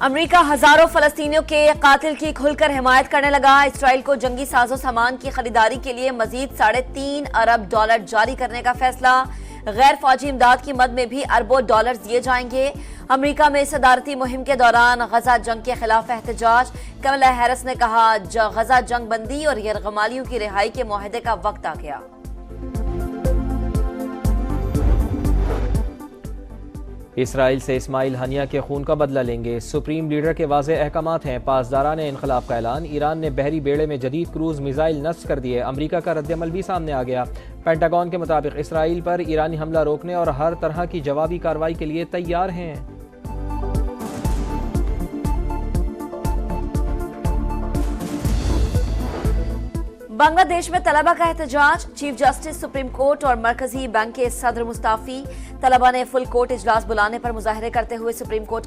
America हजारों फलस्तीनियों के कातिल की खुलकर हिमायत करने लगा। इसराइल को जंगी साजो सामान की खरीदारी के लिए मजीद $3.5 अरब जारी करने का फैसला। गैर फौजी इमदाद की मद में भी अरबों डॉलर दिए जाएंगे। अमेरिका में सदारती मुहिम के दौरान गजा जंग के खिलाफ एहतजाज। कमला हैरिस ने कहा गजा जंग बंदी और यरगमालियों की रिहाई के मुआहदे का वक्त आ गया। इसराइल से इस्माइल हनिया के खून का बदला लेंगे। सुप्रीम लीडर के वाज़े अहकामात हैं। पासदारान इनकलाब का ऐलान। ईरान ने बहरी बेड़े में जदीद क्रूज मिसाइल नस्ब कर दिए। अमरीका का रद्दअमल भी सामने आ गया। पेंटागन के मुताबिक इसराइल पर ईरानी हमला रोकने और हर तरह की जवाबी कार्रवाई के लिए तैयार हैं। बांग्लादेश में तलबा का एहतजाज। चीफ जस्टिस सुप्रीम कोर्ट और मरकजी बैंक के सदर मुस्ताफी। तलबा ने फुल कोर्ट इजलास बुलाने पर मुजाहरे करते हुए सुप्रीम कोर्ट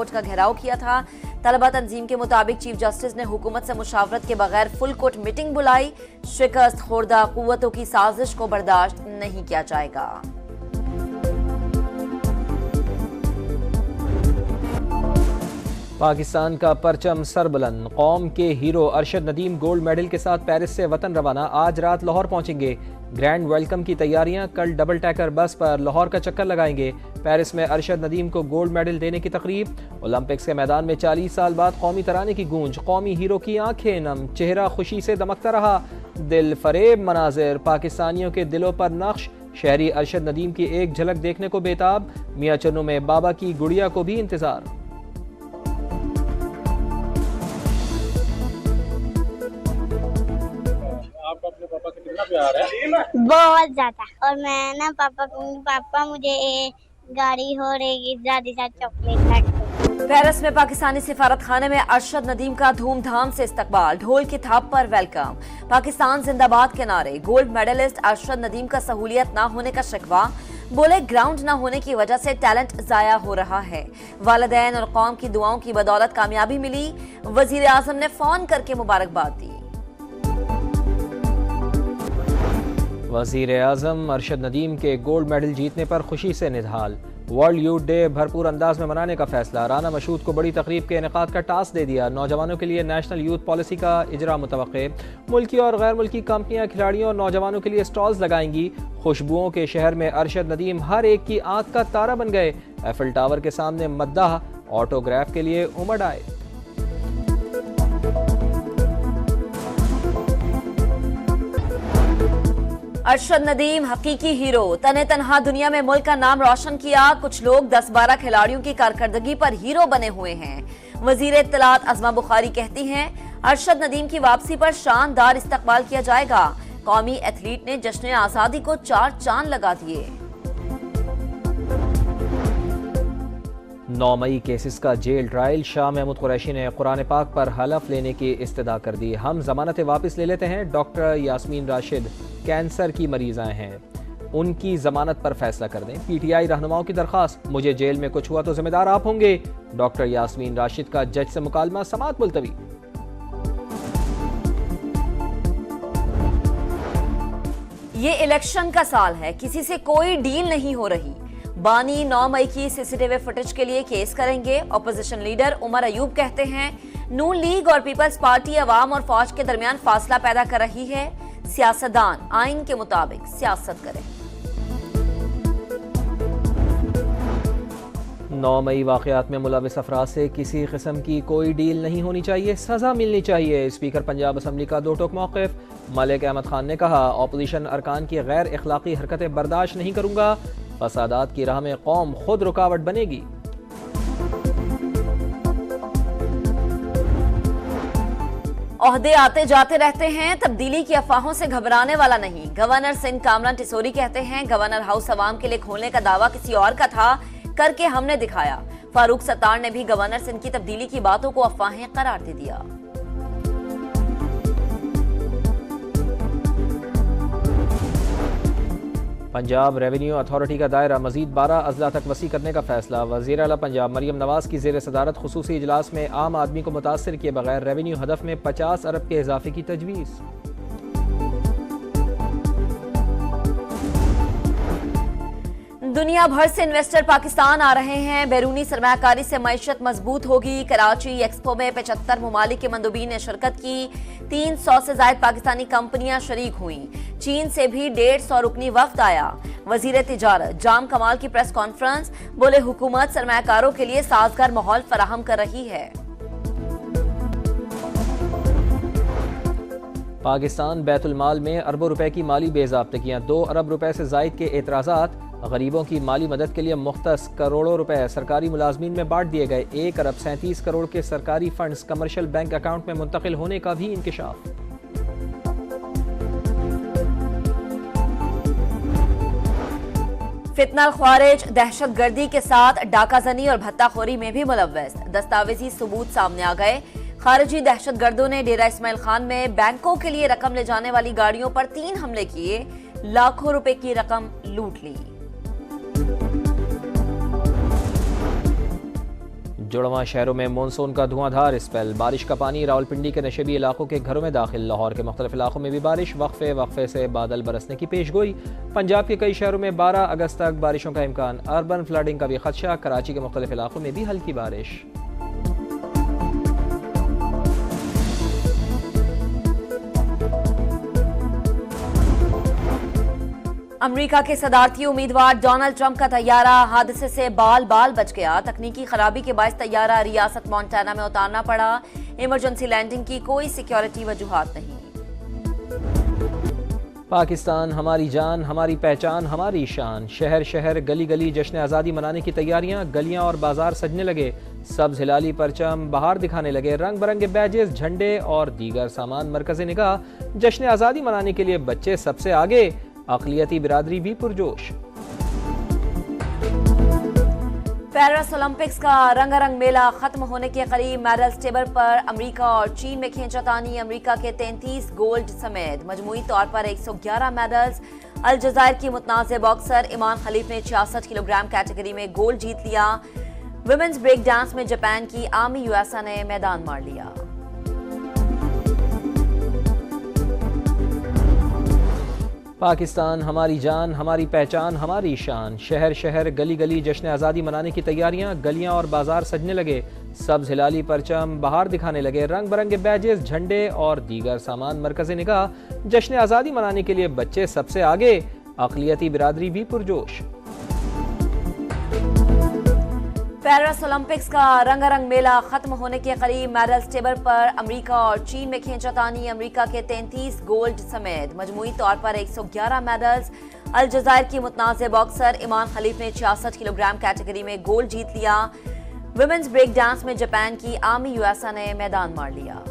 का घेराव किया था। तलबा तंजीम के मुताबिक चीफ जस्टिस ने हुकूमत से मुशावरत के बगैर फुल कोर्ट मीटिंग बुलाई। शिकस्त खोर्दा कुव्वतों की साजिश को बर्दाश्त नहीं किया जाएगा। पाकिस्तान का परचम सरबुलंद। कौम के hero Arshad Nadeem gold medal के साथ पेरिस से वतन रवाना। आज रात लाहौर पहुंचेंगे। ग्रैंड वेलकम की तैयारियां। कल डबल टैकर बस पर लाहौर का चक्कर लगाएंगे। पेरिस में अरशद नदीम को गोल्ड मेडल देने की तकरीब। ओलंपिक्स के मैदान में 40 साल बाद कौमी तराने की गूंज। कौमी हीरो की आंखें नम, चेहरा खुशी से दमकता रहा। दिल फरेब मनाजिर, पाकिस्तानियों के दिलों पर नक्श। शहरी अरशद नदीम की एक झलक देखने को बेताब। मियां चन्नू में बाबा की गुड़िया को भी इंतजार। आपको अपने पापा से कितना प्यार है? बहुत ज्यादा। और मैं ना पापा मुझे गाड़ी हो रही दादी साथ चॉकलेट। पेरिस में पाकिस्तानी सिफारत खाने में अरशद नदीम का धूमधाम से इस्तकबाल। ढोल की थाप पर वेलकम। पाकिस्तान जिंदाबाद के नारे। गोल्ड मेडलिस्ट अरशद नदीम का सहूलियत न होने का शिकवा। बोले ग्राउंड न होने की वजह से टैलेंट जाया हो रहा है। वालिदैन और कौम की दुआओं की बदौलत कामयाबी मिली। वजीर आजम ने फोन करके मुबारकबाद दी। वजीर आजम अरशद नदीम के गोल्ड मेडल जीतने पर खुशी से निढाल। वर्ल्ड यूथ डे भरपूर अंदाज में मनाने का फैसला। राना मशहूद को बड़ी तकरीब के इनेकाद का टास्क दे दिया। नौजवानों के लिए नेशनल यूथ पॉलिसी का इजरा मुतवक्के। मुल्की और गैर मुल्की कंपनियां खिलाड़ियों और नौजवानों के लिए स्टॉल्स लगाएंगी। खुशबुओं के शहर में अरशद नदीम हर एक की आंख का तारा बन गए। एफिल टावर के सामने मद्दाह ऑटोग्राफ के लिए उमड़ आए। अरशद नदीम हकीकी हीरो। तने तनहा दुनिया में मुल्क का नाम रोशन किया। कुछ लोग 10-12 खिलाड़ियों की कारकर्दगी पर हीरो बने हुए हैं। वजीर इत्तलात अज़मा बुखारी कहती हैं अरशद नदीम की वापसी पर शानदार इस्तकबाल किया जाएगा। कौमी एथलीट ने जश्न आज़ादी को 4 चांद लगा दिए। 9 मई केसेस का जेल ट्रायल। शाह महमूद कुरैशी ने कुरान पाक पर हलफ लेने की इस्तदा कर दी। हम जमानतें वापस ले लेते हैं। डॉक्टर यास्मीन राशिद कैंसर की मरीज आए हैं, उनकी जमानत पर फैसला कर दें। पीटीआई रहनुमाओं की दरखास्त। मुझे जेल में कुछ हुआ तो जिम्मेदार आप होंगे। डॉक्टर यास्मीन राशिद का जज से मुकालमा। समाअत मुलतवी। ये इलेक्शन का साल है, किसी से कोई डील नहीं हो रही। बानी 9 मई की सीसीटीवी फुटेज के लिए केस करेंगे। ऑपोजिशन लीडर उमर अयूब कहते हैं नून लीग और पीपल्स पार्टी अवाम और फौज के दरमियान फासला पैदा कर रही है। सियासतदान आइन के मुताबिक सियासत करें। 9 मई वाकयात में मुलविस अफराद से किसी किस्म की कोई डील नहीं होनी चाहिए, सजा मिलनी चाहिए। स्पीकर पंजाब असम्बली का दो टोक मौक़िफ़। मलिक अहमद खान ने कहा ऑपोजिशन अरकान की गैर इखलाकी हरकतें बर्दाश्त नहीं करूंगा। फसादात की राह में कौम खुद रुकावट बनेगी। ओहदे आते जाते रहते हैं, तब्दीली की अफवाहों से घबराने वाला नहीं। गवर्नर सिंध कामरान टिसोरी कहते हैं गवर्नर हाउस अवाम के लिए खोलने का दावा किसी और का था, करके हमने दिखाया। फारूक सत्तार ने भी गवर्नर सिंध की तब्दीली की बातों को अफवाहें करार दे दिया। पंजाब रेवेन्यू अथॉरिटी का दायरा मजीद 12 अजला तक वसी करने का फैसला। वज़ीर आला पंजाब मरियम नवाज की ज़ेर सदारत खुसूसी इजलास में आम आदमी को मुतासर किए बगैर रेवेन्यू हदफ में 50 अरब के इजाफे की तजवीज़। दुनिया भर से इन्वेस्टर पाकिस्तान आ रहे हैं। बैरूनी सरमायाकारी से मईशत मजबूत होगी। कराची एक्सपो में 75 ममालिक के मंदूबीन ने शिरकत की। 300 से ज्यादा पाकिस्तानी कंपनियां शरीक हुई। चीन से भी 150 रुकनी वफ्द आया। वजीर तिजारत जाम कमाल की प्रेस कॉन्फ्रेंस, बोले हुकूमत सरमायाकारों के लिए साजगार माहौल फराहम कर रही है। पाकिस्तान बैतुल माल में अरबों रुपए की माली बेज़ाब्तगियां। 2 अरब रुपए से जायद के एतराज़ात। गरीबों की माली मदद के लिए मुख्तस करोड़ों रुपए सरकारी मुलाजमीन में बांट दिए गए। 1 अरब 37 करोड़ के सरकारी फंड्स कमर्शियल बैंक अकाउंट में मुंतकिल होने का भी इंकशाफ। फितना ख्वारिज दहशत गर्दी के साथ डाकाजनी और भत्ताखोरी में भी मुलव्वस। दस्तावेजी सबूत सामने आ गए। खारिजी दहशत गर्दों ने डेरा इस्माइल खान में बैंकों के लिए रकम ले जाने वाली गाड़ियों पर 3 हमले किए। लाखों रुपए की रकम लूट ली। जुड़वा शहरों में मानसून का धुआंधार स्पेल। बारिश का पानी रावलपिंडी के नशेबी इलाकों के घरों में दाखिल। लाहौर के मुख्तलिफ इलाकों में भी बारिश। वक्फे वक्फे से बादल बरसने की पेशगोई। पंजाब के कई शहरों में 12 अगस्त तक बारिशों का इम्कान। अर्बन फ्लडिंग का भी खदशा। कराची के मुख्तलिफ इलाकों में भी हल्की बारिश। अमेरिका के सदारती उम्मीदवार डोनाल्ड ट्रंप का तैयारा हादसे से बाल बाल बच गया। तकनीकी खराबी के बायस तैयारा रियासत मोंटाना में उतारना पड़ा। इमरजेंसी लैंडिंग की कोई सिक्योरिटी वजूहात नहीं। पाकिस्तान हमारी जान, हमारी पहचान, हमारी शान। शहर शहर गली गली जश्न आज़ादी मनाने की तैयारियां। गलियां और बाजार सजने लगे। सब्ज हिलाली परचम बहार दिखाने लगे। रंग बिरंगे बैजेस, झंडे और दीगर सामान मरकज़ निगाह। जश्न आज़ादी मनाने के लिए बच्चे सबसे आगे। अक़लियती बिरादरी भी पुरजोश। पेरिस ओलंपिक्स का रंगारंग मेला खत्म होने के करीब। मेडल्स टेबल पर अमेरिका और चीन में खींचातानी। अमेरिका के 33 गोल्ड समेत मजमूई तौर पर 111 मेडल्स। अलजायर की मुतनाज़ बॉक्सर ईमान खलीफ ने 66 किलोग्राम कैटेगरी में गोल्ड जीत लिया। विमेंस ब्रेक डांस में जापान की आमी यूएसा ने मैदान मार लिया। पाकिस्तान हमारी जान, हमारी पहचान, हमारी शान। शहर शहर गली गली जश्न आज़ादी मनाने की तैयारियां। गलियां और बाजार सजने लगे। सब्ज हिलाली परचम बहार दिखाने लगे। रंग बिरंगे बैजेस, झंडे और दीगर सामान मरकज़ निगाह। जश्न आज़ादी मनाने के लिए बच्चे सबसे आगे। अक़लियती बिरादरी भी पुरजोश। पेरिस ओलंपिक्स का रंगारंग मेला खत्म होने के करीब। मेडल्स टेबल पर अमेरिका और चीन में खींचातानी। अमेरिका के 33 गोल्ड समेत मजमूई तौर पर 111 मेडल्स। अलजायर की मुतनाज़ बॉक्सर ईमान खलीफ ने 66 किलोग्राम कैटेगरी में गोल्ड जीत लिया। विमेंस ब्रेक डांस में जापान की आमी यूएसा ने मैदान मार लिया।